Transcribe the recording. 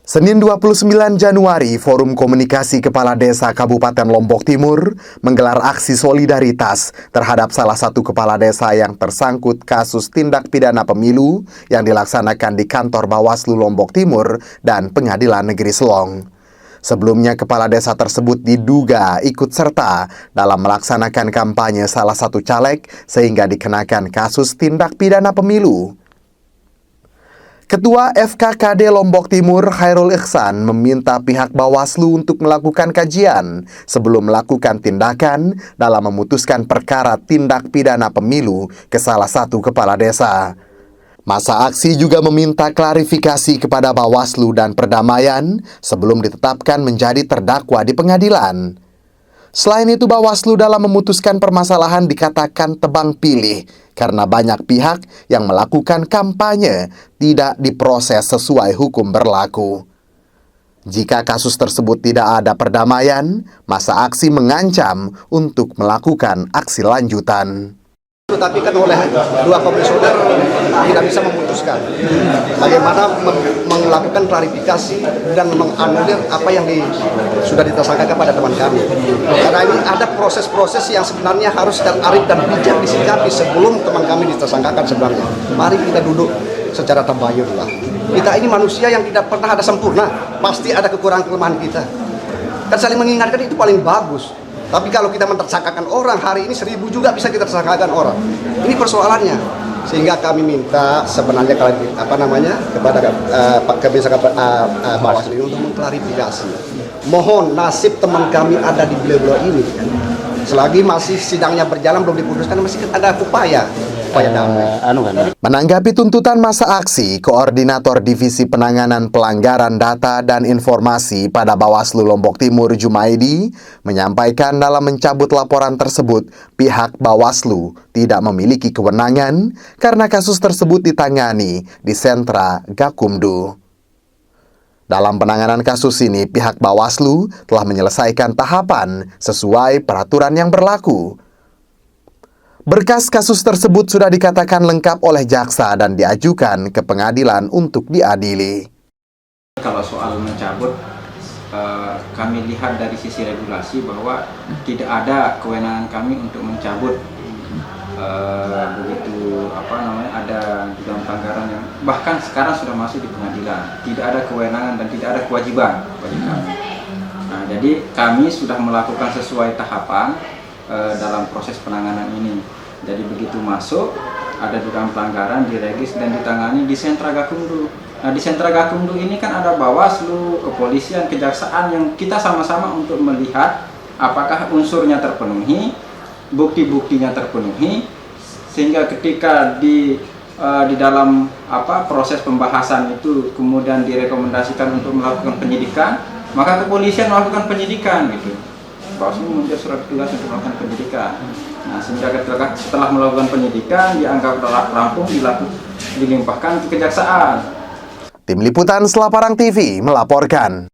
Senin 29 Januari, Forum Komunikasi Kepala Desa Kabupaten Lombok Timur menggelar aksi solidaritas terhadap salah satu kepala desa yang tersangkut kasus tindak pidana pemilu yang dilaksanakan di kantor Bawaslu Lombok Timur dan Pengadilan Negeri Selong. Sebelumnya, kepala desa tersebut diduga ikut serta dalam melaksanakan kampanye salah satu caleg sehingga dikenakan kasus tindak pidana pemilu. Ketua FKKD Lombok Timur Khairul Ihsan meminta pihak Bawaslu untuk melakukan kajian sebelum melakukan tindakan dalam memutuskan perkara tindak pidana pemilu ke salah satu kepala desa. Masa aksi juga meminta klarifikasi kepada Bawaslu dan Perdamaian sebelum ditetapkan menjadi terdakwa di pengadilan. Selain itu, Bawaslu dalam memutuskan permasalahan dikatakan tebang pilih karena banyak pihak yang melakukan kampanye tidak diproses sesuai hukum berlaku. Jika kasus tersebut tidak ada perdamaian, masa aksi mengancam untuk melakukan aksi lanjutan. Tetapi kan oleh dua komisioner tidak bisa memutuskan bagaimana melakukan klarifikasi dan menganulir apa yang sudah ditersangkakan pada teman kami. Karena ini ada proses-proses yang sebenarnya harus arif dan bijak disikapi sebelum teman kami ditersangkakan sebenarnya. Mari kita duduk secara tabayun lah. Kita ini manusia yang tidak pernah ada sempurna, pasti ada kekurangan-kelemahan kita. Kan saling mengingatkan itu paling bagus. Tapi kalau kita mentersangkakan orang, hari ini 1000 juga bisa kita tersangkakan orang. Ini persoalannya. Sehingga kami minta sebenarnya kepada Bawaslu untuk mengklarifikasi. Mohon nasib teman kami ada di beliau-beliau ini. Selagi masih sidangnya berjalan belum diputuskan, masih ada upaya damai. Menanggapi tuntutan masa aksi, Koordinator Divisi Penanganan Pelanggaran Data dan Informasi pada Bawaslu Lombok Timur Jumaidi menyampaikan dalam mencabut laporan tersebut, pihak Bawaslu tidak memiliki kewenangan karena kasus tersebut ditangani di Sentra Gakumdu. Dalam penanganan kasus ini, pihak Bawaslu telah menyelesaikan tahapan sesuai peraturan yang berlaku. Berkas kasus tersebut sudah dikatakan lengkap oleh jaksa dan diajukan ke pengadilan untuk diadili. Kalau soal mencabut, kami lihat dari sisi regulasi bahwa tidak ada kewenangan kami untuk mencabut ada dalam pelanggaran yang bahkan sekarang sudah masuk di pengadilan. Tidak ada kewenangan dan tidak ada kewajiban bagi kami. Nah, jadi kami sudah melakukan sesuai tahapan dalam proses penanganan ini. Jadi begitu masuk, ada dugaan pelanggaran, diregis dan ditangani di Sentra Gakumdu. Nah, di Sentra Gakumdu ini kan ada Bawaslu, kepolisian, kejaksaan yang kita sama-sama untuk melihat apakah unsurnya terpenuhi, bukti-buktinya terpenuhi, sehingga ketika di dalam proses pembahasan itu kemudian direkomendasikan untuk melakukan penyidikan, maka kepolisian melakukan penyidikan gitu. Bawaslu menjadi surat tugas untuk melakukan penyidikan. Nah, sehingga setelah melakukan penyidikan dianggap rampung, dilimpahkan ke kejaksaan. Tim Liputan Selaparang TV melaporkan.